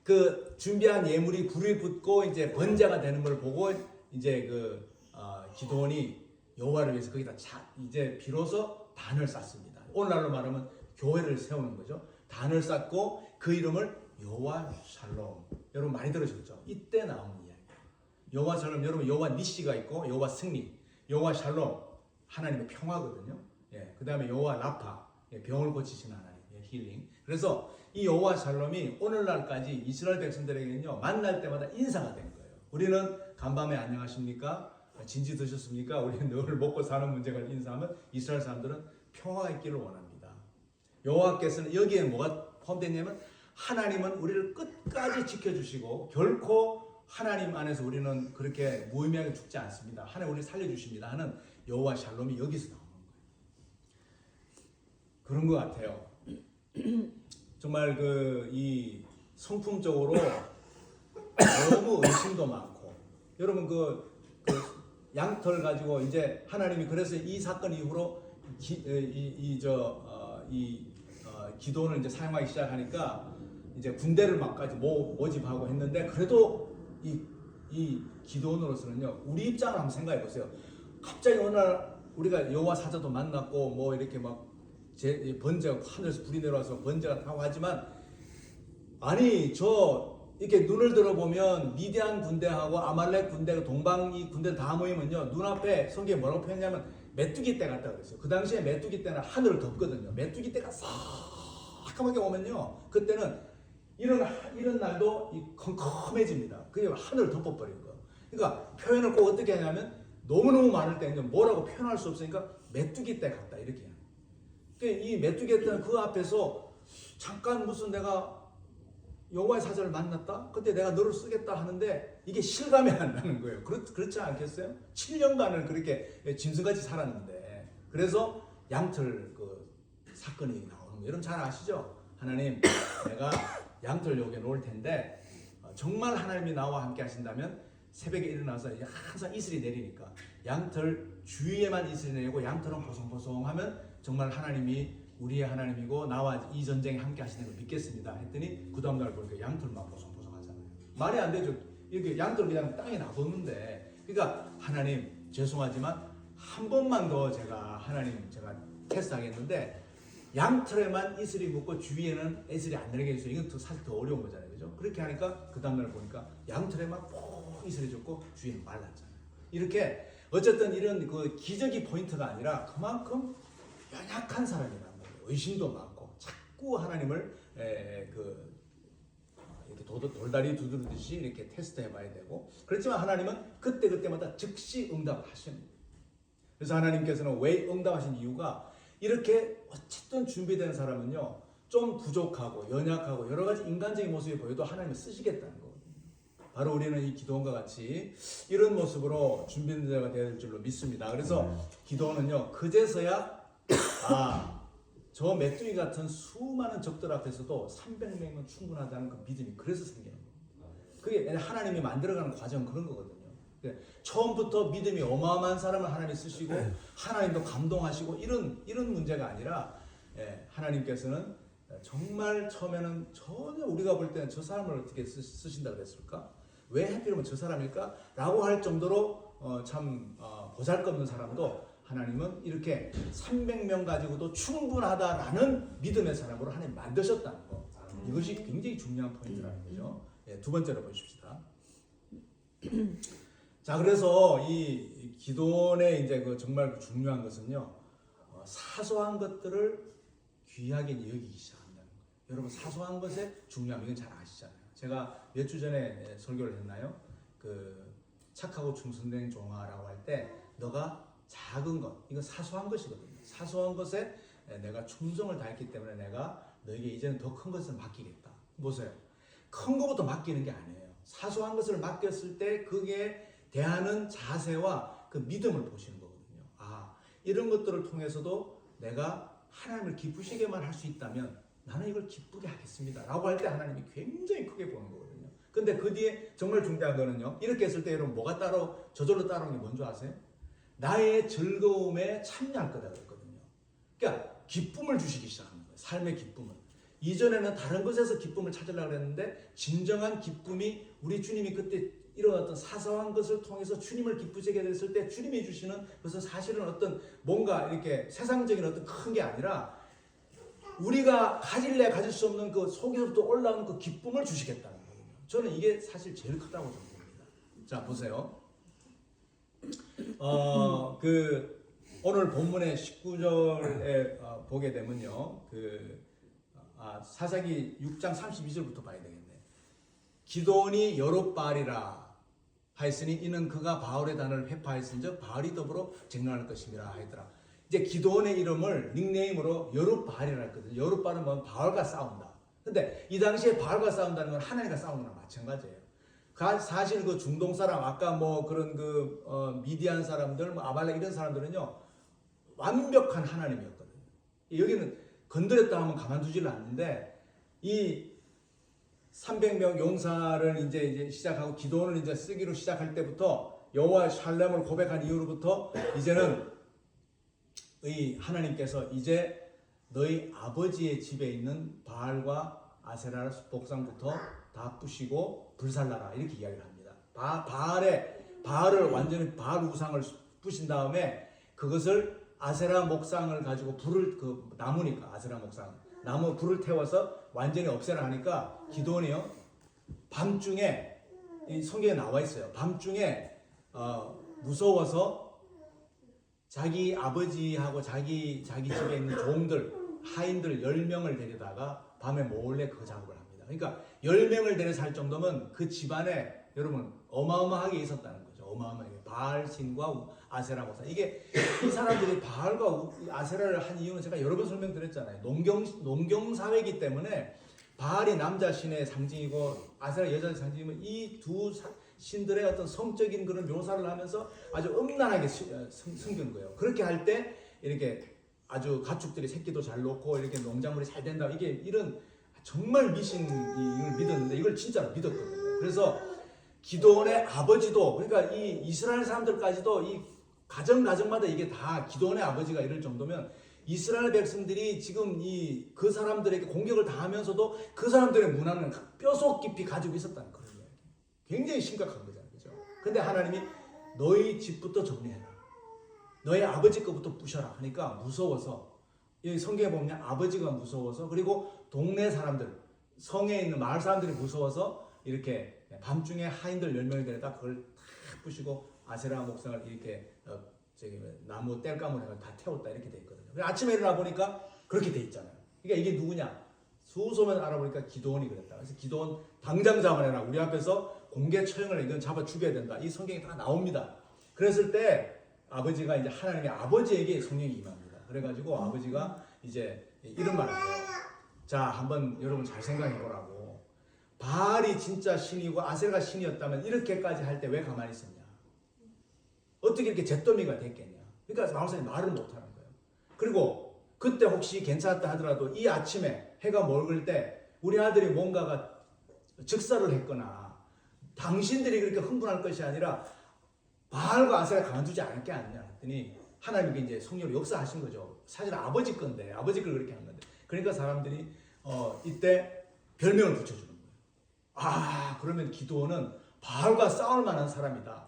그 준비한 예물이 불이 붙고 이제 번제가 되는 걸 보고 이제 그 기도원이 여호와를 위해서 거기다 이제 비로소 단을 쌓습니다. 오늘날로 말하면 교회를 세우는 거죠. 단을 쌓고 그 이름을 여호와 샬롬. 여러분 많이 들으셨죠? 이때 나오는 이야기. 여호와 샬롬 여러분 여호와 니시가 있고 여호와 승리, 여호와 샬롬 하나님의 평화거든요. 예, 그 다음에 여호와 라파 병을 고치시는 하나님 힐링. 그래서 이 여호와 샬롬이 오늘날까지 이스라엘 백성들에게는요 만날 때마다 인사가 된 거예요. 우리는 간밤에 안녕하십니까? 진지 드셨습니까? 우리는 늘 먹고 사는 문제가 인사하면 이스라엘 사람들은 평화가 있기를 원합니다. 여호와께서는 여기에 뭐가 포함되냐면 하나님은 우리를 끝까지 지켜주시고 결코 하나님 안에서 우리는 그렇게 무의미하게 죽지 않습니다. 하나님 우리를 살려주십니다 하는 여호와 샬롬이 여기서 나오는 거예요. 그런 것 같아요. 정말 이 성품적으로 너무 의심도 많고 여러분 그 양털 가지고 이제 하나님이 그래서 이 사건 이후로 기도원을 이제 사용하기 시작하니까 이제 군대를 막까지 모집하고 했는데 그래도 이 기도원으로서는요 우리 입장을 한번 생각해 보세요. 갑자기 어느 날 우리가 여호와 사자도 만났고 뭐 이렇게 막 번제가 하늘에서 불이 내려와서 번제가 타고 하지만 아니 이렇게 눈을 들어보면 미디안 군대하고 아말렉 군대, 동방이 군대 다 모이면요 눈앞에 성경에 뭐라고 표현하냐면 메뚜기 때 같다 그랬어요. 그 당시에 메뚜기 때는 하늘을 덮거든요. 메뚜기 때가 새까맣게 오면요 그때는 이런 날도 컴컴해집니다. 그게 하늘을 덮어버린 거예요. 그러니까 표현을 꼭 어떻게 하냐면 너무너무 많을 때는 뭐라고 표현할 수 없으니까 메뚜기 때 같다 이렇게 해요. 이 메뚜기 때는 그 앞에서 잠깐 무슨 내가 여호와의 사자를 만났다? 그때 내가 너를 쓰겠다 하는데 이게 실감이 안 나는 거예요. 그렇지 않겠어요? 7년간을 그렇게 짐승같이 살았는데 그래서 양털 그 사건이 나오는 거예요. 여러분 잘 아시죠? 하나님 내가 양털 여기에 놓을 텐데 정말 하나님이 나와 함께 하신다면 새벽에 일어나서 항상 이슬이 내리니까 양털 주위에만 이슬이 내리고 양털은 보송보송하면 정말 하나님이 우리의 하나님이고 나와 이 전쟁에 함께 하시는 걸 믿겠습니다 했더니 그 다음날 보니까 양털만 보송보송하잖아요. 말이 안 되죠. 이렇게 양털 그냥 땅에 놔뒀는데 그러니까 하나님 죄송하지만 한 번만 더 제가 테스트하겠는데 양털에만 이슬이 묻고 주위에는 이슬이 안 내리게 해주세요. 이건 사실 더 어려운 거잖아요. 그죠? 그렇게 하니까 그 다음날 보니까 양털에만 푹 이슬이 줬고 주위는 말랐잖아요. 이렇게 어쨌든 이런 그 기적이 포인트가 아니라 그만큼 연약한 사람이란 말이에요. 의심도 많고 자꾸 하나님을 이렇게 돌다리 두드리듯이 이렇게 테스트해봐야 되고 그렇지만 하나님은 그때마다 즉시 응답하십니다. 그래서 하나님께서는 왜 응답하신 이유가 이렇게 어쨌든 준비된 사람은요 좀 부족하고 연약하고 여러 가지 인간적인 모습이 보여도 하나님을 쓰시겠다는 거거든요. 바로 우리는 이 기도원과 같이 이런 모습으로 준비된 자가 될 줄로 믿습니다. 그래서 기도원은요, 그제서야 저 메뚜기 같은 수많은 적들 앞에서도 300명은 충분하다는 그 믿음이 그래서 생기는 거예요. 그게 하나님이 만들어가는 과정 그런 거거든요. 처음부터 믿음이 어마어마한 사람을 하나님이 쓰시고 하나님도 감동하시고 이런 문제가 아니라 하나님께서는 정말 처음에는 전혀 우리가 볼 때는 저 사람을 어떻게 쓰신다 그랬을까? 왜 하필이면 저 사람일까? 라고 할 정도로 참 보잘것없는 사람도 하나님은 이렇게 300명 가지고도 충분하다라는 믿음의 사람으로 하나님 만드셨다는 거. 이것이 굉장히 중요한 포인트라는 거죠. 두 번째로 보십시다. 자, 그래서 이 기도원의 이제 그 정말 중요한 것은요, 사소한 것들을 귀하게 여기기 시작한다는 거예요. 여러분, 사소한 것의 중요함 이건 잘 아시잖아요. 제가 몇 주 전에 설교를 했나요? 그 착하고 충성된 종아라고 할 때 너가 작은 것, 이건 사소한 것이거든요. 사소한 것에 내가 충성을 다했기 때문에 내가 너에게 이제는 더 큰 것을 맡기겠다. 보세요. 큰 것부터 맡기는 게 아니에요. 사소한 것을 맡겼을 때 그게 대하는 자세와 그 믿음을 보시는 거거든요. 이런 것들을 통해서도 내가 하나님을 기쁘시게만 할 수 있다면 나는 이걸 기쁘게 하겠습니다. 라고 할 때 하나님이 굉장히 크게 보는 거거든요. 근데 그 뒤에 정말 중요한 거는요. 이렇게 했을 때 여러분 뭐가 저절로 따라오는 게 뭔지 아세요? 나의 즐거움에 참여할 거다 그랬거든요. 그러니까 기쁨을 주시기 시작하는 거예요. 삶의 기쁨을. 이전에는 다른 것에서 기쁨을 찾으려고 했는데 진정한 기쁨이 우리 주님이 그때 이런 어떤 사소한 것을 통해서 주님을 기쁘시게 됐을 때 주님이 주시는 그것은 사실은 어떤 뭔가 이렇게 세상적인 어떤 큰 게 아니라 우리가 가질래 가질 수 없는 그 속에서부터 올라오는 그 기쁨을 주시겠다는 거거든요. 저는 이게 사실 제일 크다고 저는 봅니다. 자, 보세요. 오늘 본문의 19절에 보게 되면요. 사사기 6장 32절부터 봐야 되겠네. 기도원이 여룻바알이라 하였으니 이는 그가 바알의 단을 회파하였은즉 바알이 더불어 쟁론할 것임이라 하더라. 이제 기도원의 이름을 닉네임으로 여룻바알이라 했거든요. 여룻바알은 뭐 바알과 싸운다. 근데 이 당시에 바알과 싸운다는 건 하나님과 싸우는 거랑 마찬가지예요. 사실 그 중동 사람 아까 뭐 그런 미디안 사람들 뭐 아말렉 이런 사람들은요 완벽한 하나님이었거든요. 여기는 건드렸다 하면 가만두지를 않는데 이 300명 용사를 이제 시작하고 기도원을 이제 쓰기로 시작할 때부터 여호와 샬렘을 고백한 이후로부터 이제는 이 하나님께서 이제 너희 아버지의 집에 있는 바알과 아세라 복상부터 다 부시고 불살라라 이렇게 이야기를 합니다. 바알을 완전히 바알 우상을 부신 다음에 그것을 아세라 목상을 가지고 불을 나무니까 아세라 목상 나무 불을 태워서 완전히 없애라 하니까 기도원이요 밤중에 이 성경에 나와 있어요. 밤중에 무서워서 자기 아버지하고 자기 집에 있는 종들 하인들 10명을 데려다가 밤에 몰래 그 작업을 합니다. 그러니까 10명을 데려서 할 정도면 그 집안에 여러분 어마어마하게 있었다는 거죠. 어마어마하게 바알 신과 아세라 목사. 이게 이 사람들이 바알과 아세라를 한 이유는 제가 여러 번 설명드렸잖아요. 농경 사회이기 때문에 바알이 남자 신의 상징이고 아세라 여자 상징이면 이 두 신들의 어떤 성적인 그런 묘사를 하면서 아주 음란하게 숨기는 거예요. 그렇게 할 때 이렇게 아주 가축들이 새끼도 잘 놓고 이렇게 농작물이 잘 된다. 이게 이런 정말 이걸 믿었는데 이걸 진짜로 믿었거든요. 그래서 기도원의 아버지도 그러니까 이 이스라엘 사람들까지도 이 가정마다 이게 다 기도원의 아버지가 이럴 정도면 이스라엘 백성들이 지금 그 사람들에게 공격을 당하면서도 그 사람들의 문화는 뼈속 깊이 가지고 있었다는 거예요. 굉장히 심각한 거잖아요. 그죠? 근데 하나님이 너희 집부터 정리해라. 너희 아버지 거부터 부셔라 하니까 무서워서 이 성경에 보면 아버지가 무서워서 그리고 동네 사람들 성에 있는 마을 사람들이 무서워서 이렇게 밤중에 하인들 10명이 데려다 그걸 다 부시고 아세라 목상을 이렇게 나무 땔감으로 해서 다 태웠다 이렇게 돼 있거든요. 아침에 일어나 보니까 그렇게 돼 있잖아요. 그러니까 이게 누구냐? 수소문 알아보니까 기도원이 그랬다. 그래서 기도원 당장 잡아내라. 우리 앞에서 공개 처형을 이건 잡아 죽여야 된다. 이 성경이 다 나옵니다. 그랬을 때 아버지가 이제 하나님의 아버지에게 성령이 임합니다. 그래가지고 아버지가 이제 이런 말을 해요. 자, 한번 여러분 잘 생각해 보라고. 바알이 진짜 신이고 아세라가 신이었다면 이렇게까지 할 때 왜 가만히 있었냐? 어떻게 이렇게 잿더미가 됐겠냐? 그러니까 마을사람이 말을 못하는 거예요. 그리고 그때 혹시 괜찮았다 하더라도 이 아침에 해가 먹을 때 우리 아들이 뭔가가 즉사를 했거나 당신들이 그렇게 흥분할 것이 아니라 바알과 아세라 가만두지 않을 게 아니냐 했더니 하나님께 이제 성령으로 역사하신 거죠. 사실 아버지 건데 아버지 걸 그렇게 한 건데 그러니까 사람들이 이때 별명을 붙여주는 거예요. 아 그러면 기드온은 바알과 싸울 만한 사람이다.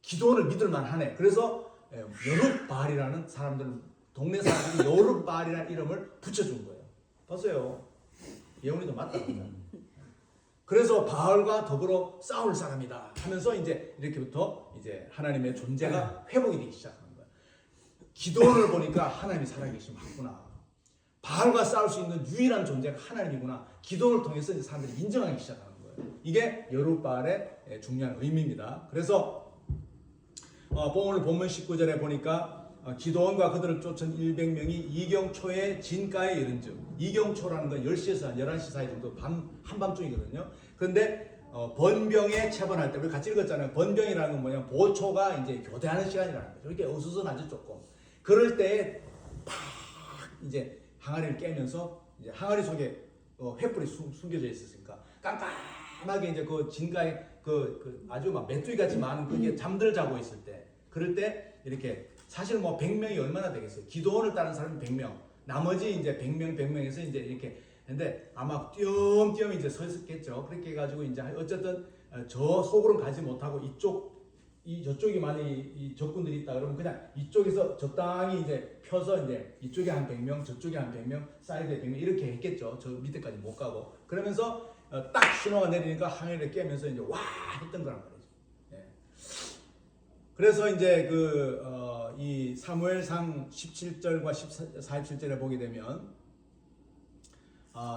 기드온을 믿을 만하네. 그래서 여룻바알이라는 사람들 동네 사람들이 여룻바알이라는 이름을 붙여준 거예요. 봤어요? 예언이도 맞다. 그래서 바알과 더불어 싸울 사람이다 하면서 이제 이렇게부터 이제 하나님의 존재가 회복이 되기 시작하는 거예요. 기드온을 보니까 하나님이 살아계시면 맞구나. 바알과 싸울 수 있는 유일한 존재가 하나님이구나. 기도를 통해서 이제 사람들이 인정하기 시작하는 거예요. 이게 여룻바알의 중요한 의미입니다. 그래서 오늘 본문 19절에 보니까 기드온과 그들을 쫓은 100명이 이경초의 진가에 이른즉 이경초라는 건 10시에서 11시 사이 정도 한밤중이거든요. 그런데 번병에 체번할 때 우리 같이 읽었잖아요. 번병이라는 건 뭐냐면 보초가 이제 교대하는 시간이라는 거죠. 이렇게 어수선하죠 조금. 그럴 때 팍 이제 항아리를 깨면서 이제 항아리 속에 횃불이 숨겨져 있었으니까 깜깜하게 이제 그 진가에 그 아주 막 메뚜기 같이 많은 그게 잠들 자고 있을 때 그럴 때 이렇게 사실 뭐 100명이 얼마나 되겠어요? 기드온을 따른 사람이 100명, 나머지 이제 100명에서 이제 이렇게 근데 아마 띄엄띄엄 이제 서 있었겠죠. 그렇게 해가지고 이제 어쨌든 저 속으로는 가지 못하고 저쪽이 만약 이 적군들이 있다 그러면 그냥 이쪽에서 적당히 이제 펴서 이제 이쪽에 한 100명, 저쪽에 한 100명, 사이드에 100명 이렇게 했겠죠. 저 밑에까지 못 가고 그러면서 딱 신호가 내리니까 항해를 깨면서 이제 와 했던 거란 말이죠. 예. 그래서 이제 이 사무엘상 17절과 47절에 보게 되면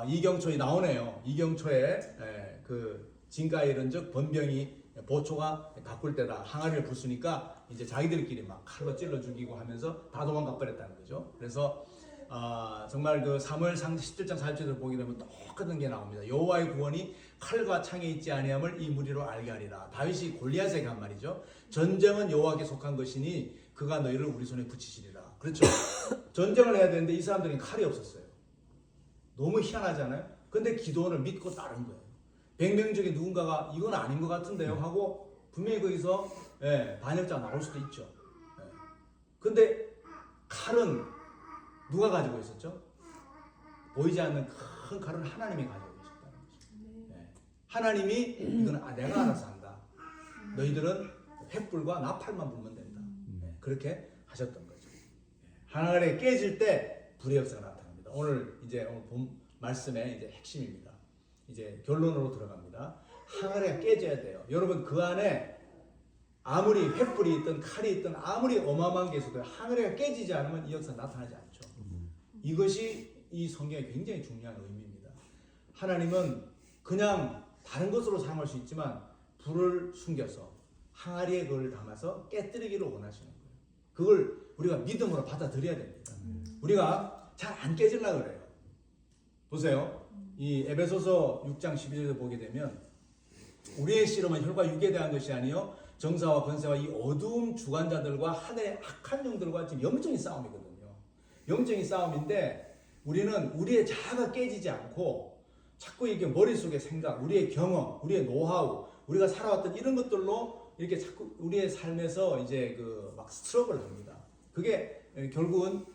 이경초이 나오네요. 이경초에 그 진가에 이른즉 번병이 보초가 가꿀 때다 항아리를 부수니까 이제 자기들끼리 막 칼로 찔러 죽이고 하면서 다 도망가 버렸다는 거죠. 그래서 정말 그 사무엘상 17장 47절을 보게 되면 똑같은 게 나옵니다. 여호와의 구원이 칼과 창에 있지 아니함을 이 무리로 알게 하리라. 다윗이 골리앗에게 한 말이죠. 전쟁은 여호와께 속한 것이니 그가 너희를 우리 손에 붙이시리라. 그렇죠. 전쟁을 해야 되는데 이 사람들은 칼이 없었어요. 너무 희한하잖아요. 근데 기드온을 믿고 따른 거예요. 100명 중에 누군가가 이건 아닌 것 같은데요 하고 분명히 거기서 반역자가 나올 수도 있죠. 근데 칼은 누가 가지고 있었죠? 보이지 않는 큰 칼은 하나님이 가지고 계셨다는 거죠. 하나님이 이건 내가 알아서 한다. 너희들은 횃불과 나팔만 불면 된다. 그렇게 하셨던 거죠. 항아리가 깨질 때 불의 역사가 나타납니다. 오늘 본 말씀의 이제 핵심입니다. 이제 결론으로 들어갑니다. 항아리가 깨져야 돼요. 여러분 그 안에 아무리 횃불이 있든 칼이 있든 아무리 어마어마한 게 있어도 항아리가 깨지지 않으면 이 역사는 나타나지 않죠. 이것이 이 성경의 굉장히 중요한 의미입니다. 하나님은 그냥 다른 것으로 사용할 수 있지만 불을 숨겨서 항아리에 그걸 담아서 깨뜨리기를 원하시는 거예요. 그걸 우리가 믿음으로 받아들여야 됩니다. 우리가 잘 안 깨지려고 그래요. 보세요. 이 에베소서 6장 12절에 보게 되면 우리의 씨름은 혈과 육에 대한 것이 아니요 정사와 권세와 이 어두움 주관자들과 하늘의 악한 영들과 지금 영적인 싸움이거든요. 영적인 싸움인데 우리는 우리의 자아가 깨지지 않고 자꾸 이게 머릿속의 생각, 우리의 경험, 우리의 노하우, 우리가 살아왔던 이런 것들로 이렇게 자꾸 우리의 삶에서 이제 막 스트럭을 합니다. 그게 결국은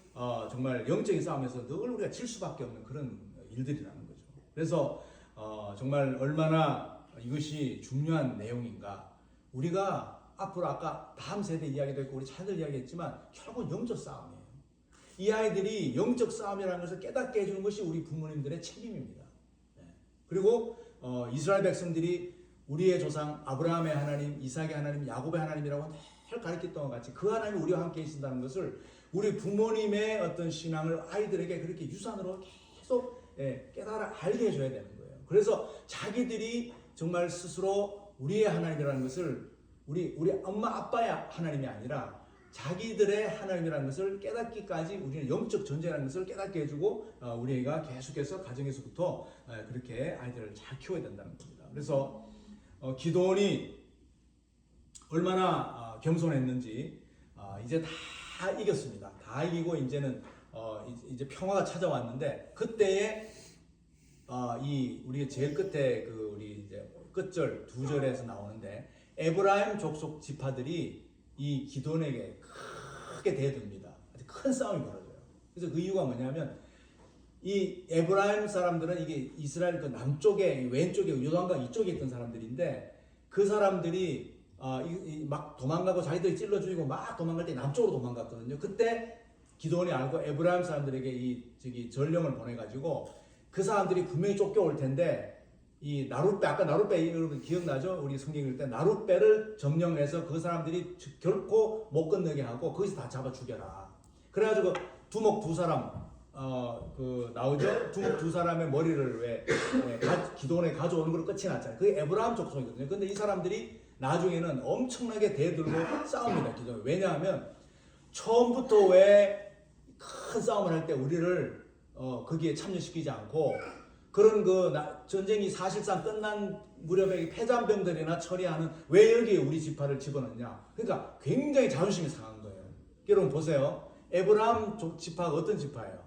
정말 영적인 싸움에서 늘 우리가 질 수밖에 없는 그런 일들이라는 거죠. 그래서 정말 얼마나 이것이 중요한 내용인가. 우리가 앞으로 아까 다음 세대 이야기도 했고 우리 자녀들 이야기했지만 결국은 영적 싸움이에요. 이 아이들이 영적 싸움이라는 것을 깨닫게 해주는 것이 우리 부모님들의 책임입니다. 그리고 이스라엘 백성들이 우리의 조상 아브라함의 하나님, 이삭의 하나님, 야곱의 하나님이라고 늘 가르쳤던 것 같이 그 하나님이 우리와 함께 계신다는 것을 우리 부모님의 어떤 신앙을 아이들에게 그렇게 유산으로 계속 깨달아 알게 해줘야 되는 거예요. 그래서 자기들이 정말 스스로 우리의 하나님이라는 것을 우리 엄마 아빠의 하나님이 아니라 자기들의 하나님이라는 것을 깨닫기까지 우리는 영적 존재라는 것을 깨닫게 해주고 우리가 계속해서 가정에서부터 그렇게 아이들을 잘 키워야 된다는 겁니다. 그래서 기도원이 얼마나 겸손했는지 이제 다 이겼습니다. 다 이기고 이제는 이제 평화가 찾아왔는데 그때에 이 우리가 제일 끝에 그 우리 이제 끝절 2절에서 나오는데 에브라임 족속 지파들이 이 기돈에게 크게 대듭니다. 큰 싸움이 벌어져요. 그래서 그 이유가 뭐냐면 이 에브라임 사람들은 이게 이스라엘 그 남쪽에 왼쪽에 요단강 이쪽에 있던 사람들인데 그 사람들이 막 도망가고 자기들이 찔러 죽이고 막 도망갈 때 남쪽으로 도망갔거든요. 그때 기돈이 알고 에브라임 사람들에게 이 전령을 보내가지고 그 사람들이 분명히 쫓겨올 텐데 이 나룻배 아까 나룻배 여러분 기억나죠? 우리 성경 읽을 때 나룻배를 점령해서 그 사람들이 결코 못 건너게 하고 거기서 다 잡아 죽여라. 그래가지고 두목 두 사람 그 나오죠? 두목 두 사람의 머리를 왜 기돈에 가져오는 걸로 끝이 났잖아요. 그게 에브라임 족속이거든요. 근데 이 사람들이 나중에는 엄청나게 대들고 싸웁니다. 기돈에. 왜냐하면 처음부터 왜 큰 싸움을 할 때 우리를 거기에 참여시키지 않고 그런 전쟁이 사실상 끝난 무렵에 패잔병들이나 처리하는 왜 여기에 우리 지파를 집어넣냐. 그러니까 굉장히 자존심이 상한 거예요. 여러분 보세요. 에브라임 지파가 어떤 지파예요?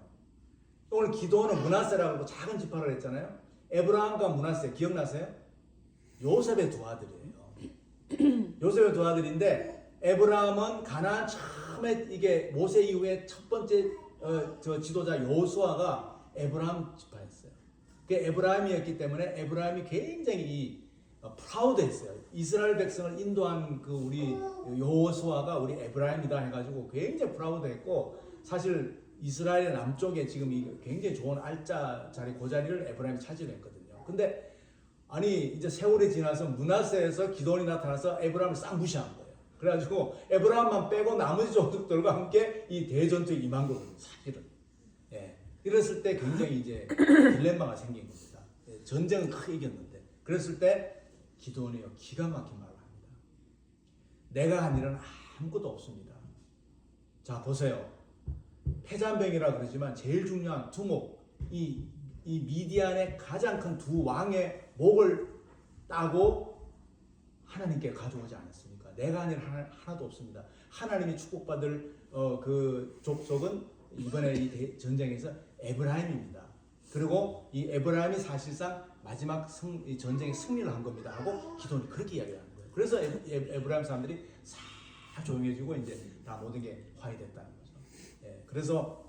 오늘 기도는 므낫세라고 하고 작은 지파를 했잖아요. 에브라임과 므낫세 기억나세요? 요셉의 두 아들이에요. 요셉의 두 아들인데 에브라임은 가나안 처음에 이게 모세 이후에 첫 번째 저 지도자 여호수아가 에브라임 지파였어요. 그 에브라임이었기 때문에 에브라임이 굉장히 프라우드했어요. 이스라엘 백성을 인도한 그 우리 여호수아가 우리 에브라임이다 해가지고 굉장히 프라우드했고 사실 이스라엘의 남쪽에 지금 이 굉장히 좋은 알짜 자리 그 자리를 에브라임이 차지했거든요. 근데 아니 이제 세월이 지나서 므낫세에서 기돈이 나타나서 에브라임을 싹 무시한 거예요. 그래가지고 에브라임만 빼고 나머지 족속들과 함께 이 대전투에 임한 거거든요. 사실은. 예. 이랬을 때 굉장히 이제 딜레마가 생긴 겁니다. 예. 전쟁은 크게 이겼는데 그랬을 때 기도원이요 기가 막힌 말을 합니다. 내가 한 일은 아무것도 없습니다. 자 보세요. 패잔병이라 그러지만 제일 중요한 두목 이 미디안의 가장 큰 두 왕의 목을 따고 하나님께 가져오지 않았습니까? 내가 한 일 하나도 없습니다. 하나님이 축복받을 그 족속은 이번에 이 전쟁에서 에브라임입니다. 그리고 이 에브라임이 사실상 마지막 이 전쟁에 승리를 한 겁니다. 하고 기도원이 그렇게 이야기하는 거예요. 그래서 에브라임 사람들이 싹 조용해지고 이제 다 모든 게 화해됐다는 거죠. 예, 그래서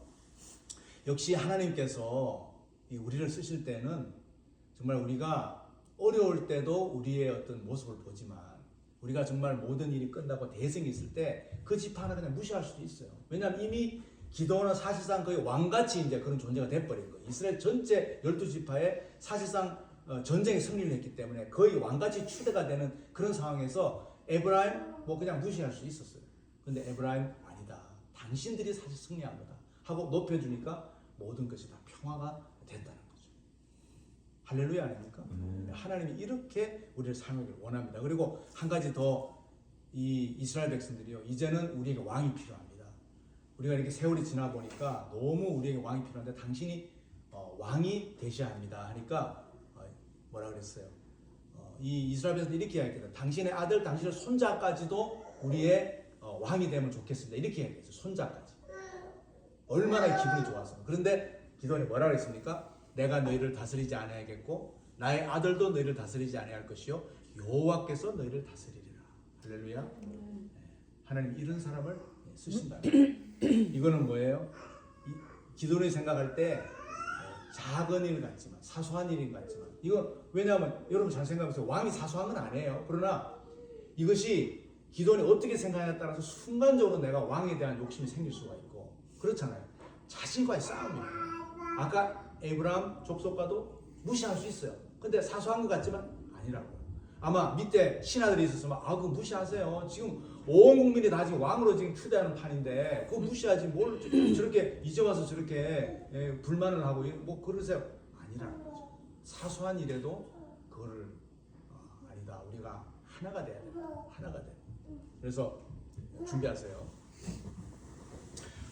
역시 하나님께서 우리를 쓰실 때는 정말 우리가 어려울 때도 우리의 어떤 모습을 보지만 우리가 정말 모든 일이 끝나고 대승이 있을 때 그 지파 하나 그냥 무시할 수도 있어요. 왜냐하면 이미 기도원은 사실상 거의 왕같이 이제 그런 존재가 돼버린 거예요. 이스라엘 전체 12지파에 사실상 전쟁에 승리를 했기 때문에 거의 왕같이 추대가 되는 그런 상황에서 에브라임 뭐 그냥 무시할 수 있었어요. 근데 에브라임 아니다. 당신들이 사실 승리한 거다. 하고 높여주니까 모든 것이 다 평화가 됐다는 거죠. 할렐루야 아닙니까? 하나님이 이렇게 우리를 사용하기를 원합니다. 그리고 한 가지 더 이 이스라엘 백성들이요. 이제는 우리에게 왕이 필요합니다. 우리가 이렇게 세월이 지나 보니까 너무 우리에게 왕이 필요한데 당신이 왕이 되셔야 합니다. 하니까 뭐라 그랬어요? 이 이스라엘 백성들이 이렇게 이야기했다. 당신의 아들, 당신의 손자까지도 우리의 왕이 되면 좋겠습니다. 이렇게 이야기했어요. 손자까지. 얼마나 기분이 좋았어요. 그런데 기도원이 뭐라 그랬습니까? 내가 너희를 다스리지 아니하겠고 나의 아들도 너희를 다스리지 아니할 것이요 여호와께서 너희를 다스리리라. 할렐루야. 하나님 이런 사람을 쓰신다. 이거는 뭐예요? 기도원이 생각할 때 작은 일 같지만 사소한 일인 것 같지만 이거 왜냐하면 여러분 잘 생각해보세요. 왕이 사소한 건 아니에요. 그러나 이것이 기도원이 어떻게 생각하냐에 따라서 순간적으로 내가 왕에 대한 욕심이 생길 수가 있고 그렇잖아요. 자신과의 싸움이에요. 아까 에브라임 족속과도 무시할 수 있어요. 근데 사소한 것 같지만 아니라고. 아마 밑에 신하들이 있었으면 그거 무시하세요. 지금 온 국민이 다 지금 왕으로 지금 추대하는 판인데 그거 무시하지 뭘 저렇게 이제 와서 저렇게 불만을 하고 뭐 그러세요. 아니라는 거죠. 사소한 일에도 그거를 아니다. 우리가 하나가 돼야 된다. 하나가 돼. 그래서 준비하세요.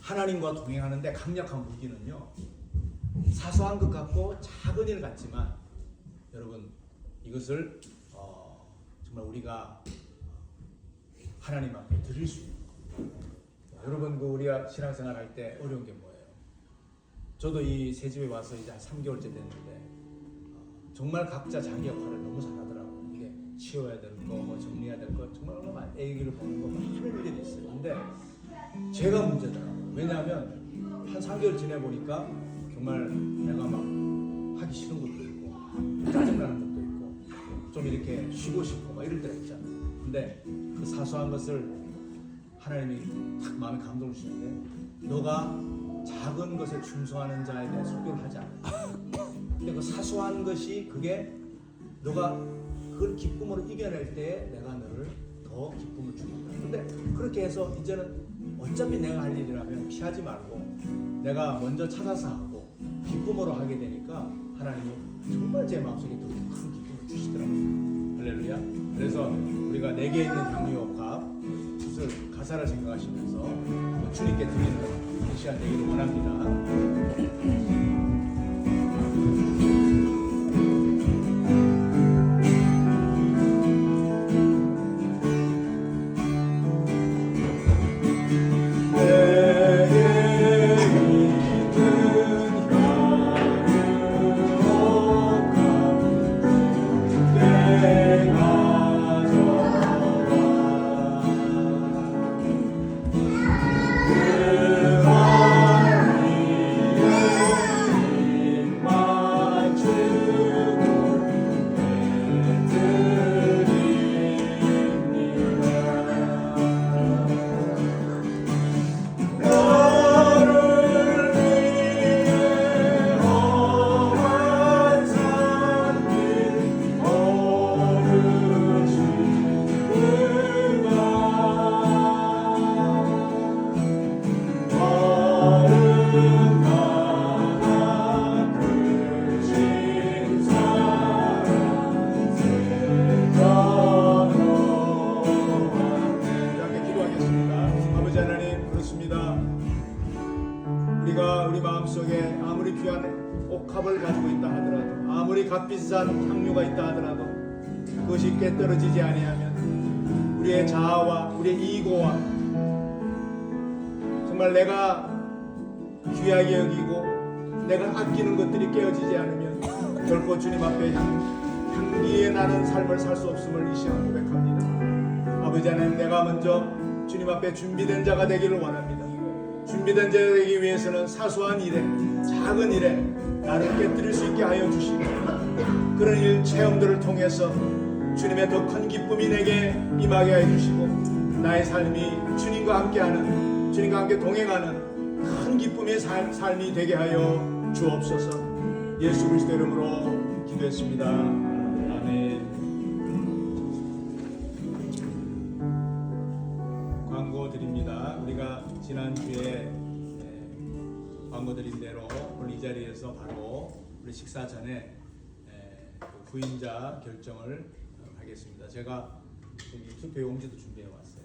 하나님과 동행하는데 강력한 무기는요, 사소한 것 같고 작은 일 같지만 여러분 이것을 정말 우리가 하나님 앞에 드릴 수 있는 거. 여러분 그 우리가 신앙생활 할 때 어려운 게 뭐예요? 저도 이 새 집에 와서 이제 한 3개월째 됐는데 정말 각자 자기 역할을 너무 잘하더라고요. 이게 치워야 될 거, 뭐 정리해야 될 거, 정말 얼마나 애기를 보는 거 많은 일이 있어요. 근데 제가 문제더라고요. 왜냐하면 한 3개월 지내보니까 정말 내가 막 하기 싫은 것도 있고 짜증나는 것도 있고 좀 이렇게 쉬고 싶고 막 이럴 때가 있잖아요. 근데 그 사소한 것을 하나님이 딱 마음에 감동을 주시는데 너가 작은 것에 충성하는 자에 대해 속교를 하지 않아. 근데 그 사소한 것이 그게 너가 그걸 기쁨으로 이겨낼 때에 내가 너를 더 기쁨을 주겠다. 근데 그렇게 해서 이제는 어차피 내가 할 일이라면 피하지 말고 내가 먼저 찾아서 하고 기쁨으로 하게 되니까 하나님이 정말 제 마음속에 더 큰 기쁨을 주시더라고요. 할렐루야. 그래서 우리가 내게 있는 향유 값 그것을 가사를 생각하시면서 주님께 드리는 이 시간 되기를 원합니다. 우리가 우리 마음속에 아무리 귀한 옥합을 가지고 있다 하더라도 아무리 값비싼 향유가 있다 하더라도 그것이 깨떨어지지 아니하면 우리의 자아와 우리의 이고와 정말 내가 귀하게 여기고 내가 아끼는 것들이 깨어지지 않으면 결코 주님 앞에 향기에 나는 삶을 살 수 없음을 이 시간 고백합니다. 아버지 하나님, 내가 먼저 주님 앞에 준비된 자가 되기를 원합니다. 준비된 자가 되기 위해서는 사소한 일에 작은 일에 나를 깨뜨릴 수 있게 하여 주시고 그런 일 체험들을 통해서 주님의 더 큰 기쁨이 내게 임하게 하여 주시고 나의 삶이 주님과 함께하는 주님과 함께 동행하는 큰 기쁨의 삶이 되게 하여 주옵소서. 예수 그리스도 이름으로 기도했습니다. 아멘. 광고 드립니다. 우리가 지난주에 광고 드린 대로 오늘 이 자리에서 바로 우리 식사 전에 부임자 결정을 하겠습니다. 제가 여기 투표 용지도 준비해 왔어요.